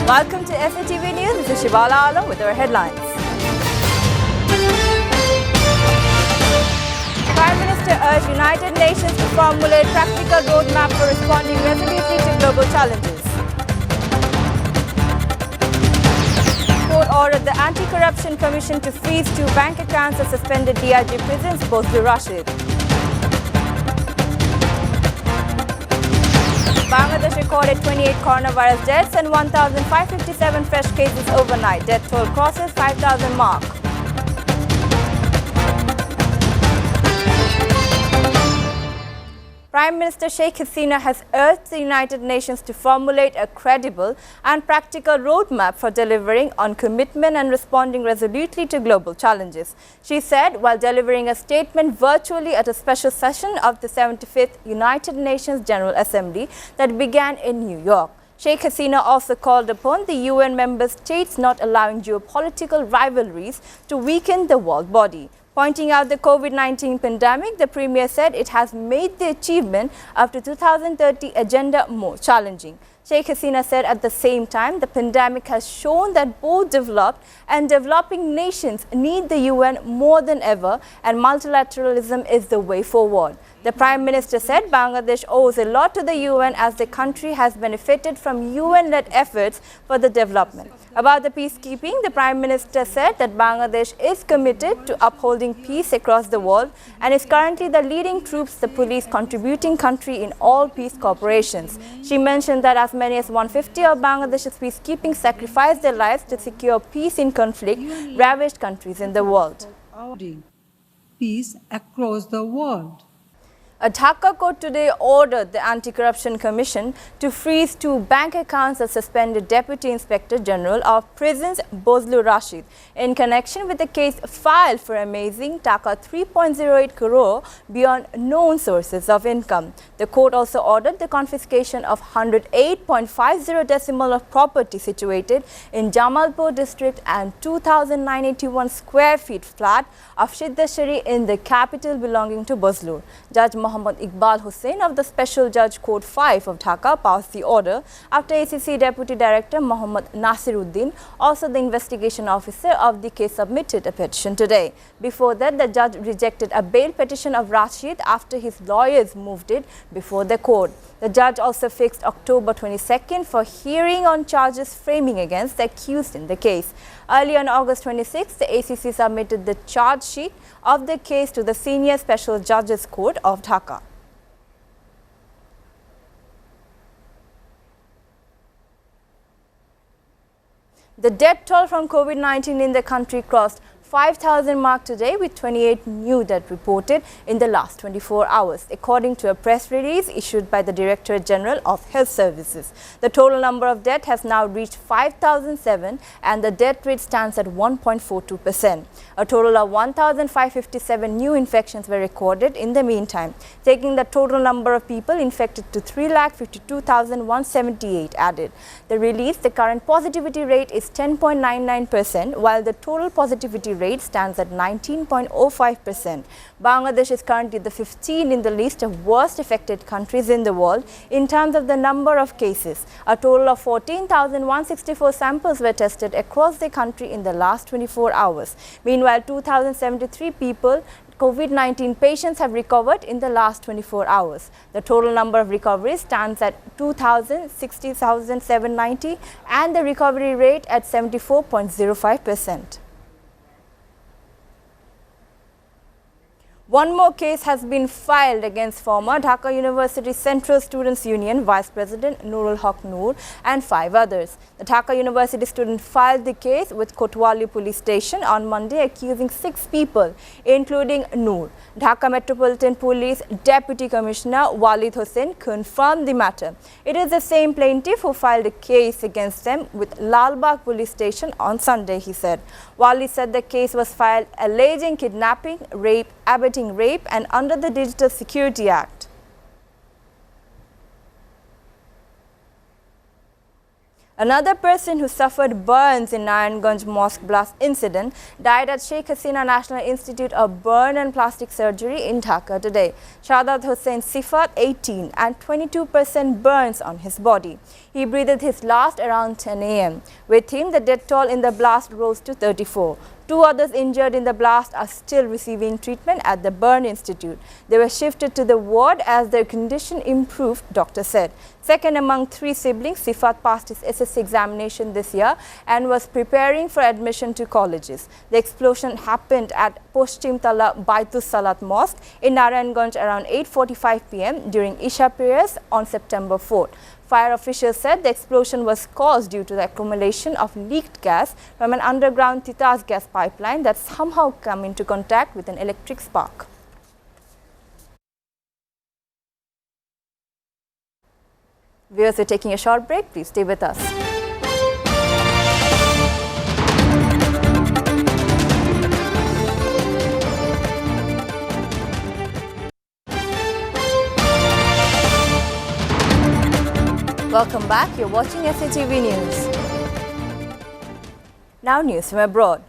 Welcome to SATV News. This is Shivala Alam with our headlines. Prime Minister urged United Nations to formulate practical roadmap for responding resolutely to global challenges. Court ordered the Anti-Corruption Commission to freeze 2 bank accounts of suspended DIG prisons, Bozlu Rashid. Bangladesh recorded 28 coronavirus deaths and 1,557 fresh cases overnight. Death toll crosses 5,000 mark. Prime Minister Sheikh Hasina has urged the United Nations to formulate a credible and practical roadmap for delivering on commitment and responding resolutely to global challenges. She said while delivering a statement virtually at a special session of the 75th United Nations General Assembly that began in New York. Sheikh Hasina also called upon the UN member states not allowing geopolitical rivalries to weaken the world body. Pointing out the COVID-19 pandemic, the Premier said it has made the achievement of the 2030 agenda more challenging. Sheikh Hasina said at the same time, the pandemic has shown that both developed and developing nations need the UN more than ever, and multilateralism is the way forward. The Prime Minister said Bangladesh owes a lot to the UN as the country has benefited from UN-led efforts for the development. About the peacekeeping, the Prime Minister said that Bangladesh is committed to upholding peace across the world and is currently the leading troops, the police contributing country in all peace corporations. She mentioned that as many as 150 of Bangladesh's peacekeeping sacrificed their lives to secure peace in conflict-ravaged countries in the world. Peace across the world. A Dhaka court today ordered the Anti-Corruption Commission to freeze 2 bank accounts of suspended Deputy Inspector General of Prisons Bozlu Rashid in connection with the case filed for amazing Dhaka 3.08 crore beyond known sources of income. The court also ordered the confiscation of 108.50 decimal of property situated in Jamalpur district and 2,981 square feet flat of Shiddashari in the capital belonging to Bozlu. Judge Mohammad Iqbal Hussain of the Special Judge Court 5 of Dhaka passed the order after ACC Deputy Director Mohammad Nasiruddin, also the investigation officer of the case, submitted a petition today. Before that, the judge rejected a bail petition of Rashid after his lawyers moved it before the court. The judge also fixed October 22nd for hearing on charges framing against the accused in the case. Early on August 26th, the ACC submitted the charge sheet of the case to the Senior Special Judges Court of Dhaka. The death toll from COVID-19 in the country crossed 5,000 mark today, with 28 new deaths reported in the last 24 hours, according to a press release issued by the Director General of Health Services. The total number of deaths has now reached 5,007 and the death rate stands at 1.42%. A total of 1,557 new infections were recorded in the meantime, taking the total number of people infected to 3,52,178 added. The release, the current positivity rate is 10.99%, while the total positivity rate stands at 19.05%. Bangladesh is currently the 15th in the list of worst affected countries in the world in terms of the number of cases. A total of 14,164 samples were tested across the country in the last 24 hours. Meanwhile, 2,073 people COVID-19 patients have recovered in the last 24 hours. The total number of recoveries stands at 2,60,790 and the recovery rate at 74.05%. One more case has been filed against former Dhaka University Central Students Union Vice President Nurul Haq Noor and 5 others. The Dhaka University student filed the case with Kotwali Police Station on Monday, accusing 6 people, including Noor. Dhaka Metropolitan Police Deputy Commissioner Walid Hussain confirmed the matter. It is the same plaintiff who filed a case against them with Lalbagh Police Station on Sunday, he said. Walid said the case was filed alleging kidnapping, rape, abetting rape and under the Digital Security Act. Another person who suffered burns in Naranganj mosque blast incident died at Sheikh Hasina National Institute of Burn and Plastic Surgery in Dhaka today. Shahadat Hussain Sifat, 18, and 22% burns on his body. He breathed his last around 10 a.m. With him, the death toll in the blast rose to 34. Two others injured in the blast are still receiving treatment at the Burn Institute. They were shifted to the ward as their condition improved, doctor said. Second among three siblings, Sifat passed his SSC examination this year and was preparing for admission to colleges. The explosion happened at Poshtim Tala Baitus Salat Mosque in Naranganj around 8:45 p.m. during Isha prayers on September 4th. Fire officials said the explosion was caused due to the accumulation of leaked gas from an underground Titas gas pipeline that somehow came into contact with an electric spark. Viewers, we're taking a short break. Please stay with us. Welcome back. You're watching SATV News. Now news from abroad.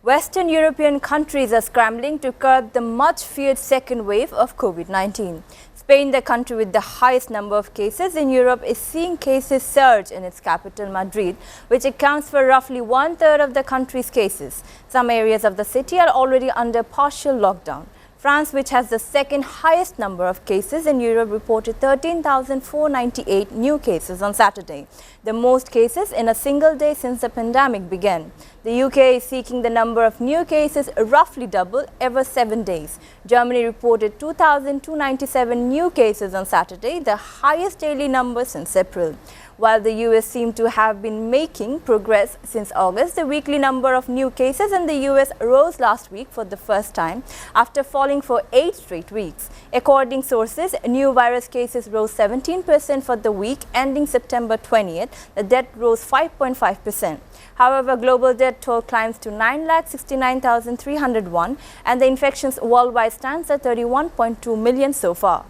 Western European countries are scrambling to curb the much-feared second wave of COVID-19. Spain, the country with the highest number of cases in Europe, is seeing cases surge in its capital, Madrid, which accounts for roughly one-third of the country's cases. Some areas of the city are already under partial lockdown. France, which has the second highest number of cases in Europe, reported 13,498 new cases on Saturday, the most cases in a single day since the pandemic began. The UK is seeking the number of new cases roughly double every 7 days. Germany reported 2,297 new cases on Saturday, the highest daily number since April. While the US seemed to have been making progress since August, the weekly number of new cases in the US rose last week for the first time after falling for 8 straight weeks. According to sources, new virus cases rose 17% for the week ending September 20th. The death rose 5.5%. However, global death toll climbs to 9,69,301 and the infections worldwide stands at 31.2 million so far.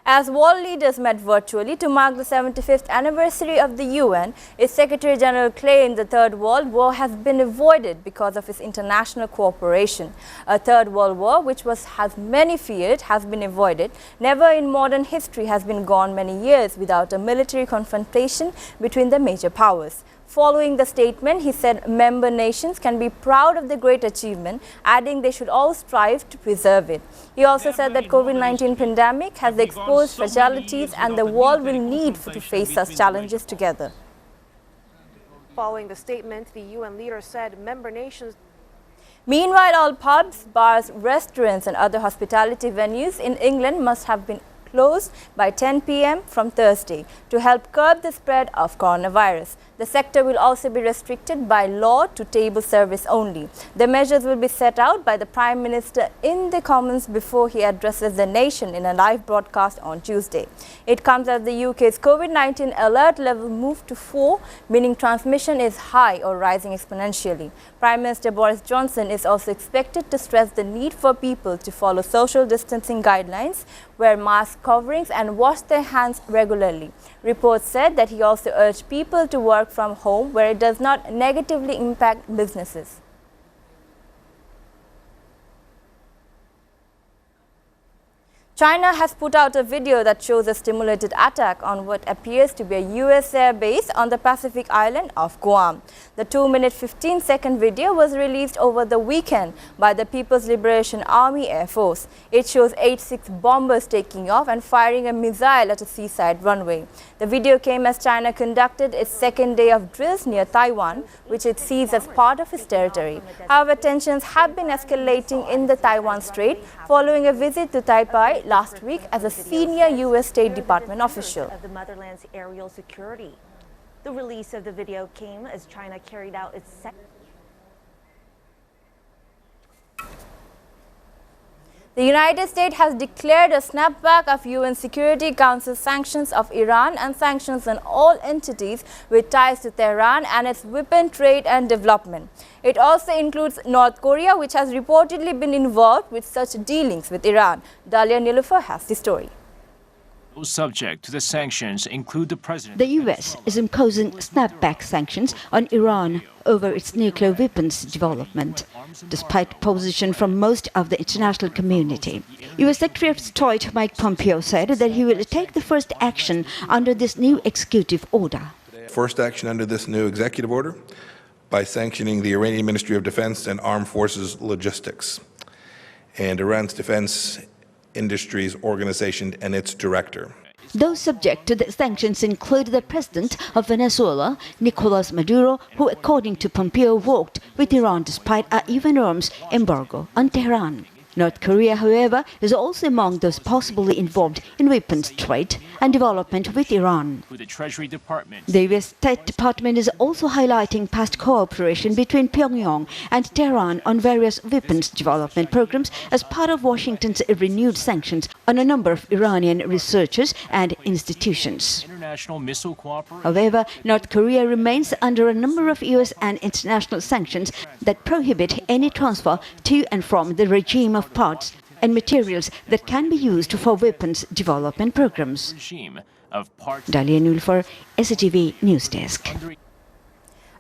As world leaders met virtually to mark the 75th anniversary of the UN, its Secretary General claimed the Third World War has been avoided because of its international cooperation. A Third World War, which has many feared, has been avoided. Never in modern history has been gone many years without a military confrontation between the major powers. Following the statement, he said member nations can be proud of the great achievement, adding they should all strive to preserve it. He also said that COVID-19 pandemic has exposed fragilities and the world will need to face such challenges together. Following the statement, the UN leader said member nations. Meanwhile, all pubs, bars, restaurants and other hospitality venues in England must have been closed by 10 p.m. from Thursday to help curb the spread of coronavirus. The sector will also be restricted by law to table service only. The measures will be set out by the Prime Minister in the Commons before he addresses the nation in a live broadcast on Tuesday. It comes as the UK's COVID-19 alert level moved to 4, meaning transmission is high or rising exponentially. Prime Minister Boris Johnson is also expected to stress the need for people to follow social distancing guidelines, wear mask coverings and wash their hands regularly. Reports said that he also urged people to work from home where it does not negatively impact businesses. China has put out a video that shows a simulated attack on what appears to be a US air base on the Pacific island of Guam. The 2-minute 15-second video was released over the weekend by the People's Liberation Army Air Force. It shows 86 bombers taking off and firing a missile at a seaside runway. The video came as China conducted its second day of drills near Taiwan, which it sees as part of its territory. However, tensions have been escalating in the Taiwan Strait following a visit to Taipei last week as a senior U.S. State Department official. Of the motherland's aerial security. The release of the video came as China carried out its The United States has declared a snapback of UN Security Council sanctions of Iran and sanctions on all entities with ties to Tehran and its weapon trade and development. It also includes North Korea, which has reportedly been involved with such dealings with Iran. Dalia Nilofer has the story. Those subject to the sanctions include the president. The US is imposing snapback sanctions on Iran over its nuclear weapons development, despite opposition from most of the international community. US Secretary of State Mike Pompeo said that he will take the first action under this new executive order. First action under this new executive order by sanctioning the Iranian Ministry of Defense and Armed Forces Logistics and Iran's Defense Industries Organization and its director. Those subject to the sanctions include the president of Venezuela, Nicolas Maduro, who, according to Pompeo, worked with Iran despite an even arms embargo on Tehran. North Korea, however, is also among those possibly involved in weapons trade and development with Iran. With the Treasury Department. The US State Department is also highlighting past cooperation between Pyongyang and Tehran on various weapons development programs as part of Washington's renewed sanctions on a number of Iranian researchers and institutions. International missile cooperation. However, North Korea remains under a number of US and international sanctions that prohibit any transfer to and from the regime of parts and materials that can be used for weapons development programs. Regime of parts. Dalia Nulfer, SATV News Desk.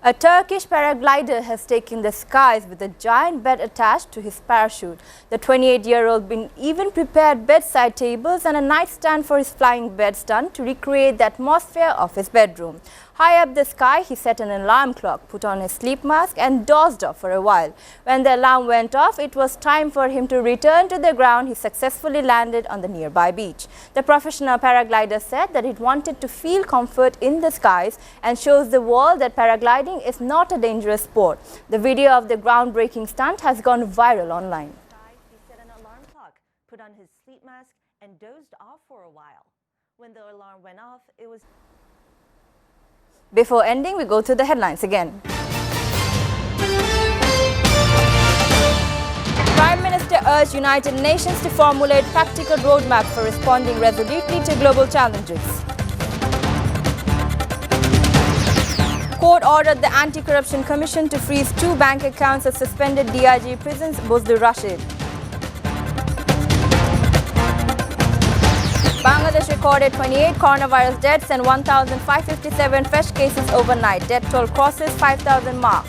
A Turkish paraglider has taken the skies with a giant bed attached to his parachute. The 28-year-old even prepared bedside tables and a nightstand for his flying bed stunt to recreate the atmosphere of his bedroom. High up the sky, he set an alarm clock, put on his sleep mask and dozed off for a while. When the alarm went off, it was time for him to return to the ground. He successfully landed on the nearby beach. The professional paraglider said that it wanted to feel comfort in the skies and shows the world that paragliding is not a dangerous sport. The video of the groundbreaking stunt has gone viral online. He set an alarm clock, put on his sleep mask, and dozed off for a while. When the alarm went off, it was... Before ending, we go to the headlines again. Prime Minister urged United Nations to formulate practical roadmap for responding resolutely to global challenges. Court ordered the Anti-Corruption Commission to freeze 2 bank accounts of suspended DIG prisons Bozdur Rashid. Bangladesh recorded 28 coronavirus deaths and 1,557 fresh cases overnight. Death toll crosses 5,000 mark.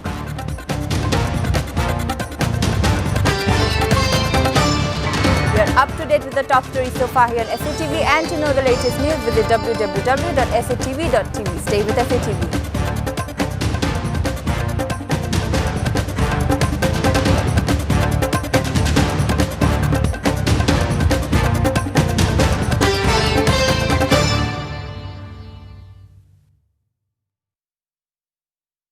We are up to date with the top stories so far here at SATV, and to know the latest news, visit www.satv.tv. Stay with SATV.